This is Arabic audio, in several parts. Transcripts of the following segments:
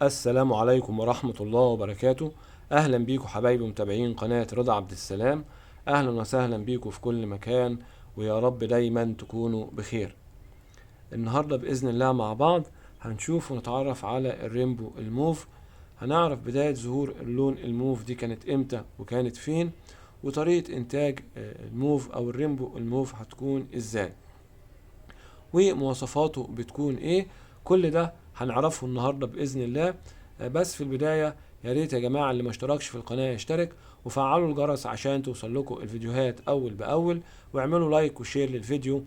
السلام عليكم ورحمة الله وبركاته. أهلا بيكم حبايبي متابعين قناة رضا عبد السلام. أهلا وسهلا بيكم في كل مكان، ويا رب دايما تكونوا بخير. النهاردة بإذن الله مع بعض هنشوف ونتعرف على الرينبو الموف. هنعرف بداية ظهور اللون الموف دي كانت امتى وكانت فين، وطريقة انتاج الموف او الرينبو الموف هتكون ازاي، ومواصفاته بتكون ايه. كل ده هنعرفه النهارده باذن الله. بس في البدايه يا ريت يا جماعه اللي ما اشتركش في القناه يشترك وفعلوا الجرس عشان توصل لكم الفيديوهات اول باول، واعملوا لايك وشير للفيديو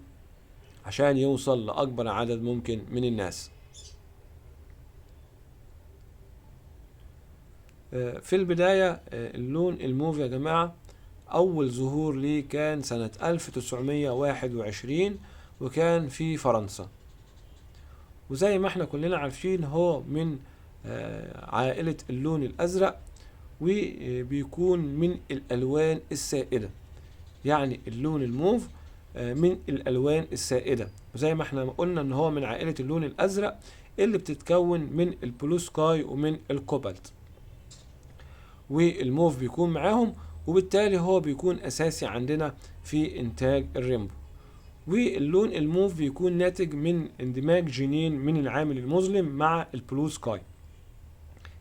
عشان يوصل لاكبر عدد ممكن من الناس. في البدايه اللون الموف يا جماعه اول ظهور ليه كان سنه 1921 وكان في فرنسا. وزي ما احنا كلنا عارفين هو من عائلة اللون الأزرق، وبيكون من الألوان السائدة. يعني اللون الموف من الألوان السائدة، وزي ما احنا قلنا ان هو من عائلة اللون الأزرق اللي بتتكون من البلو سكاي ومن الكوبالت، والموف بيكون معاهم، وبالتالي هو بيكون أساسي عندنا في إنتاج الرينبو. واللون الموف بيكون ناتج من اندماج جينين من العامل المظلم مع البلو سكاي.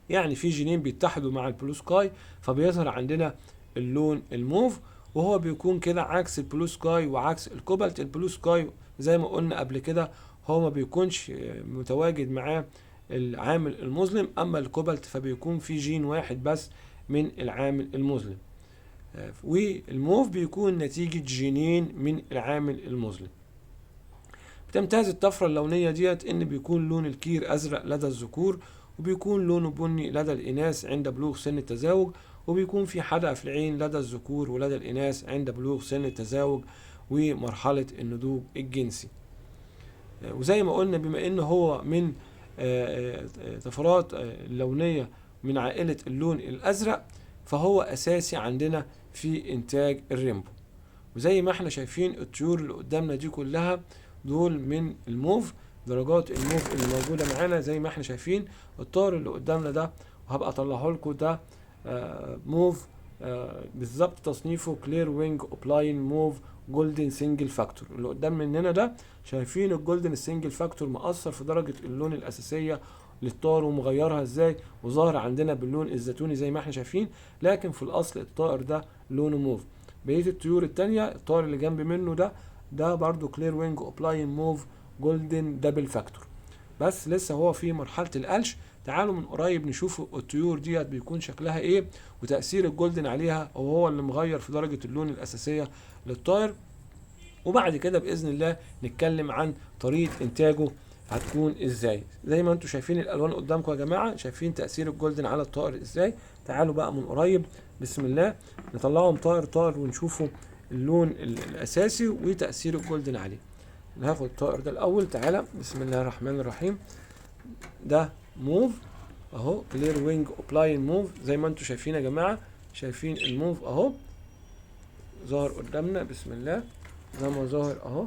يعني في جينين بيتحدوا مع البلو سكاي فبيظهر عندنا اللون الموف، وهو بيكون كده عكس البلو سكاي وعكس الكوبالت. البلو سكاي زي ما قلنا قبل كده هو ما بيكونش متواجد معاه العامل المظلم، اما الكوبالت فبيكون في جين واحد بس من العامل المظلم. والموف بيكون نتيجة جينين من العامل المظلم. بتمتاز الطفرة اللونية ديت ان بيكون لون الكير ازرق لدى الذكور، وبيكون لونه بني لدى الاناث عند بلوغ سن التزاوج، وبيكون في حدقة في العين لدى الذكور ولدى الاناث عند بلوغ سن التزاوج ومرحلة النضوج الجنسي. وزي ما قلنا بما ان هو من طفرات لونية من عائلة اللون الازرق، فهو اساسي عندنا في انتاج الرينبو. وزي ما احنا شايفين الطيور اللي قدامنا دي كلها دول من الموف. درجات الموف اللي موجوده معانا زي ما احنا شايفين الطائر اللي قدامنا ده، وهبقى اطلعه لكم ده موف بالظبط تصنيفه كلير وينج اوبلاين موف جولدن سنجل فاكتور. اللي قدام مننا ده شايفين الجولدن سنجل فاكتور مأثر في درجه اللون الاساسيه للطائر ومغيرها ازاي، وظاهر عندنا باللون الزيتوني زي ما احنا شايفين، لكن في الاصل الطائر ده لونه موف. بقيه الطيور التانية الطائر اللي جنب منه ده برضو كلير وينج اوبلاين موف جولدن دبل فاكتور، بس لسه هو في مرحله القلش. تعالوا من قريب نشوف الطيور ديت بيكون شكلها ايه وتاثير الجولدن عليها، وهو اللي مغير في درجه اللون الاساسيه للطائر. وبعد كده باذن الله نتكلم عن طريقه انتاجه هتكون ازاي. زي ما انتم شايفين الالوان قدامكم يا جماعه، شايفين تاثير الجولدن على الطائر ازاي. تعالوا بقى من قريب بسم الله نطلعهم طائر طائر ونشوفوا اللون الاساسي وتاثير الجولدن عليه. هاخد الطائر ده الاول. تعالى بسم الله الرحمن الرحيم. ده موف اهو كلير وينج اوبلاين موف زي ما انتم شايفين يا جماعه. شايفين الموف اهو ظهر قدامنا بسم الله زي ما ظاهر اهو.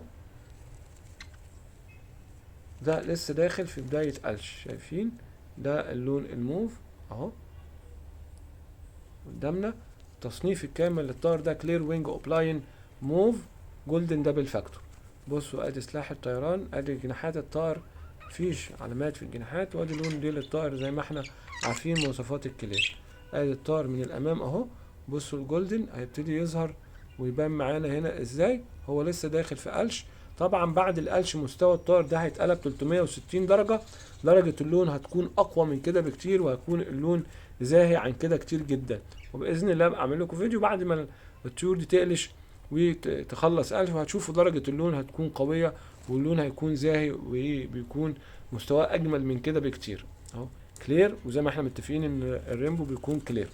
ده لسه داخل في بداية قلش. شايفين ده اللون الموف اهو قدامنا. التصنيف الكامل للطائر ده كلير وينج اوبلاين موف جولدن دبل فاكتور. بصوا ادي سلاح الطيران، ادي جناحات الطائر مفيش علامات في الجناحات، وادي لون ديل الطائر زي ما احنا عارفين مواصفات الكلير. ادي الطائر من الامام اهو. بصوا الجولدن هيبتدي يظهر ويبان معانا هنا ازاي. هو لسه داخل في قلش. طبعا بعد القلش مستوى الطائر ده هيتقلب 360 درجة. درجة اللون هتكون اقوى من كده بكتير، وهيكون اللون زاهي عن كده كتير جدا. وباذن الله ابقى اعمل لكم فيديو بعد ما الطيور دي تقلش وتخلص قلش، وهتشوفوا درجة اللون هتكون قوية واللون هيكون زاهي وبيكون مستواه اجمل من كده بكتير اهو كلير. وزي ما احنا متفقين ان الرينبو بيكون كلير.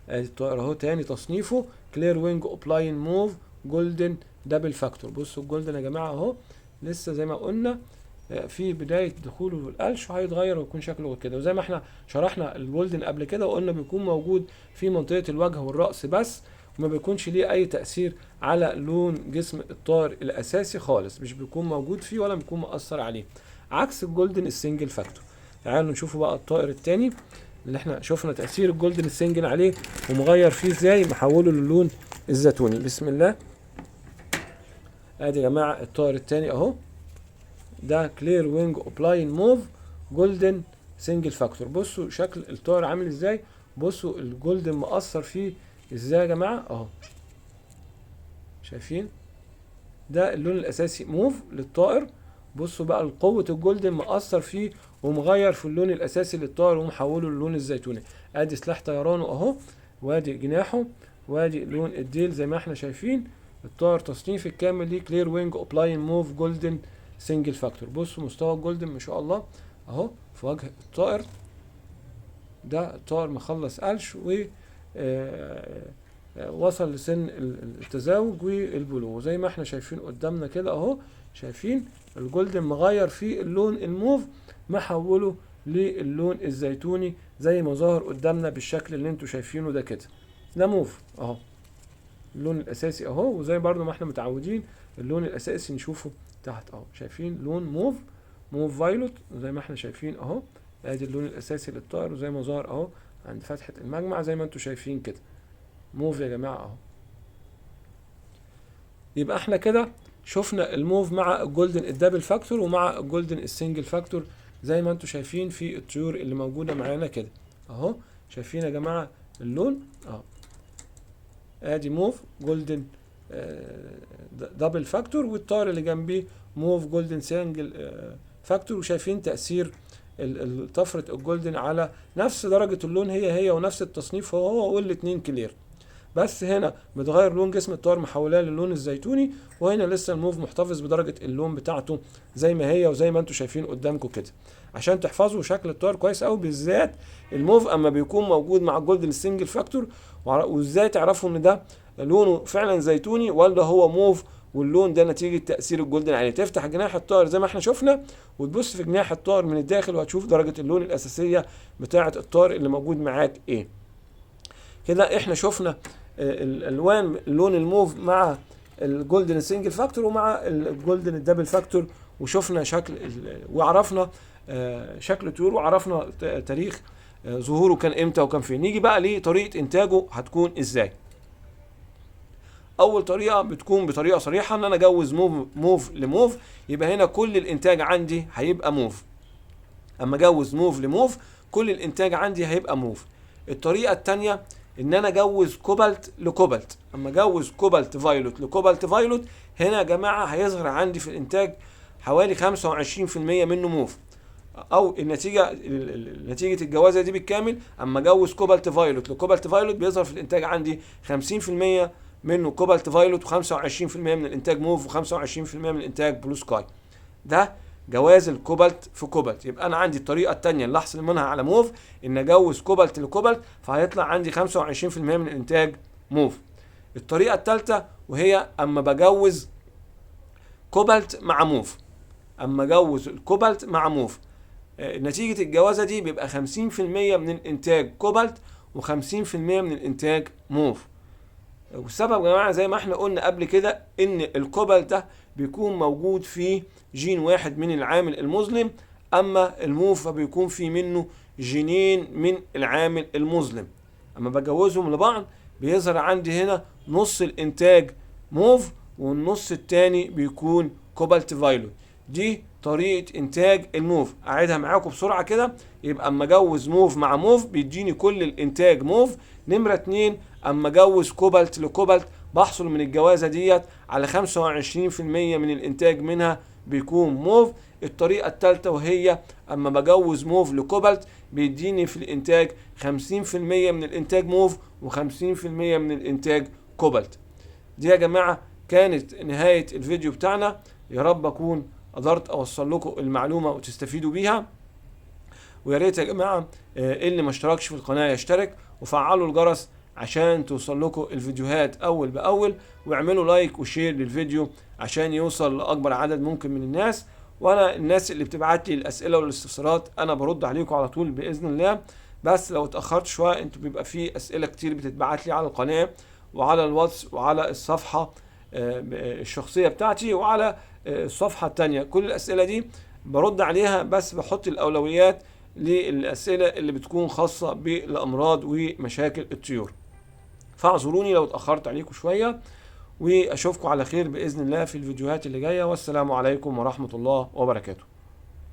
ادي الطائر اهو تاني تصنيفه كلير وينج اوبلاين موف جولدن دبل فاكتور. بصوا الجولدن يا جماعه اهو لسه زي ما قلنا في بدايه دخوله في القلش، وهيتغير ويكون شكله كده. وزي ما احنا شرحنا الجولدن قبل كده وقلنا بيكون موجود في منطقه الوجه والراس بس، وما بيكونش ليه اي تاثير على لون جسم الطائر الاساسي خالص، مش بيكون موجود فيه ولا بيكون مؤثر عليه، عكس الجولدن السنجل فاكتور. تعالوا نشوفوا بقى الطائر التاني اللي احنا شفنا تأثير الجولدن سنجل عليه ومغير فيه ازاي، محوله للون الزيتوني. بسم الله. ادي يا جماعة الطائر التاني اهو، ده كلير وينج اوبلاين موف جولدن سنجل فاكتور. بصوا شكل الطائر عامل ازاي، بصوا الجولدن مأثر فيه ازاي يا جماعة اهو، شايفين؟ ده اللون الاساسي موف للطائر. بصوا بقى قوة الجولدن مأثر فيه ومغير في اللون الاساسي للطائر ومحوله للون الزيتوني. ادي سلاح طيرانه اهو، وادي جناحه، وادي لون الديل زي ما احنا شايفين. الطائر تصنيف الكامل ليه كلير وينج اوبلاين موف جولدن سنجل فاكتور. بصوا مستوى الجولدن ما شاء الله اهو في وجه الطائر. ده الطائر مخلص قلش و وصل لسن التزاوج والبلوغ زي ما احنا شايفين قدامنا كده اهو. شايفين الجولدن مغير فيه اللون الموف، محوله للون الزيتوني زي ما ظهر قدامنا بالشكل اللي انتوا شايفينه ده كده. ده موف اهو اللون الاساسي اهو، وزي برضو ما احنا متعودين اللون الاساسي نشوفه تحت اهو. شايفين لون موف فايلوت زي ما احنا شايفين اهو. ادي اللون الاساسي للطائر وزي ما ظهر اهو عند فتحة المجمع زي ما انتوا شايفين كده. موف يا جماعة اهو. يبقى احنا كده شفنا الموف مع الجولدن الدبل فاكتور ومع الجولدن السنجل فاكتور زي ما انتوا شايفين في الطيور اللي موجودة معانا كده اهو. شايفين يا جماعة اللون اهو. ادي موف جولدن دبل فاكتور، والطائر اللي جنبيه موف جولدن سنجل فاكتور. وشايفين تأثير طفرة الجولدن على نفس درجة اللون هي ونفس التصنيف هو والاتنين كلير، بس هنا متغير لون جسم الطائر محولاه للون الزيتوني، وهنا لسه الموف محتفظ بدرجة اللون بتاعته زي ما هي وزي ما انتوا شايفين قدامكم كده. عشان تحفظوا شكل الطائر كويس قوي بالذات الموف اما بيكون موجود مع الجولدن سنجل فاكتور، وازاي تعرفوا ان ده لونه فعلا زيتوني ولا هو موف واللون ده نتيجة تأثير الجولدن عليه. تفتح جناح الطائر زي ما احنا شفنا وتبص في جناح الطائر من الداخل وهتشوف درجة اللون الأساسية بتاعة الطائر اللي موجود معاك ايه. كده احنا شفنا الالوان اللون الموف مع الجولدن سنجل فاكتور ومع الجولدن الدبل فاكتور، وشفنا شكل وعرفنا شكل الطيور وعرفنا تاريخ ظهوره كان امتى وكان فين. نيجي بقى لطريقة انتاجه هتكون ازاي. اول طريقة بتكون بطريقة صريحة ان انا اجوز موف لموف، يبقى هنا كل الانتاج عندي هيبقى موف. اما اجوز موف لموف كل الانتاج عندي هيبقى موف. الطريقة التانية ان انا اجوز كوبالت لكوبالت. اما اجوز كوبالت فايلوت لكوبالت فايلوت هنا يا جماعة هيظهر عندي في الانتاج حوالي 25% منه موف، او نتيجة الجوازة دي بالكامل. اما اجوز كوبالت فايلوت لكوبالت فايلوت بيظهر في الانتاج عندي 50% منه كوبالت فايلوت و25% من الانتاج موف و25% من الانتاج بلو سكاي. ده جواز الكوبالت في كوبالت. يبقى انا عندي الطريقه الثانيه اللي احصل منها على موف ان اجوز كوبالت لكوبالت فهيطلع عندي 25% من الانتاج موف. الطريقه الثالثه وهي اما بجوز كوبالت مع موف. اما اجوز الكوبالت مع موف نتيجه الجوازه دي بيبقى 50% من الانتاج كوبالت و50% من الانتاج موف. والسبب يا جماعه زي ما احنا قلنا قبل كده ان الكوبالت ده بيكون موجود فيه جين واحد من العامل المظلم، اما الموف فبيكون فيه منه جينين من العامل المظلم. اما بجوزهم لبعض بيظهر عندي هنا نص الانتاج موف والنص التاني بيكون كوبالت فايلوت. دي طريقة انتاج الموف. اعيدها معاكم بسرعة كده. يبقى اما اجوز موف مع موف بيديني كل الانتاج موف. نمرة 2 اما اجوز كوبالت لكوبالت بحصل من الجوازة ديت على 25% من الانتاج منها بيكون موف. الطريقة الثالثة وهي اما بجوز موف لكوبالت بيديني في الانتاج 50% من الانتاج موف و50% من الانتاج كوبالت. دي يا جماعة كانت نهاية الفيديو بتاعنا. يا رب اكون قدرت اوصل لكم المعلومة وتستفيدوا بيها. ويا ريت يا جماعة اللي ما اشتركش في القناة يشترك وفعلوا الجرس عشان توصل لكم الفيديوهات اول باول، واعملوا لايك وشير للفيديو عشان يوصل لاكبر عدد ممكن من الناس. وانا الناس اللي بتبعت لي الاسئله والاستفسارات انا برد عليكم على طول باذن الله. بس لو اتاخرت شويه انتوا بيبقى في اسئله كتير بتتبعت لي على القناه وعلى الواتس وعلى الصفحه الشخصيه بتاعتي وعلى الصفحه الثانيه. كل الاسئله دي برد عليها بس بحط الاولويات للأسئلة اللي بتكون خاصة بالأمراض ومشاكل الطيور. فاعذروني لو اتأخرت عليكم شوية، وأشوفكم على خير بإذن الله في الفيديوهات اللي جاية، والسلام عليكم ورحمة الله وبركاته.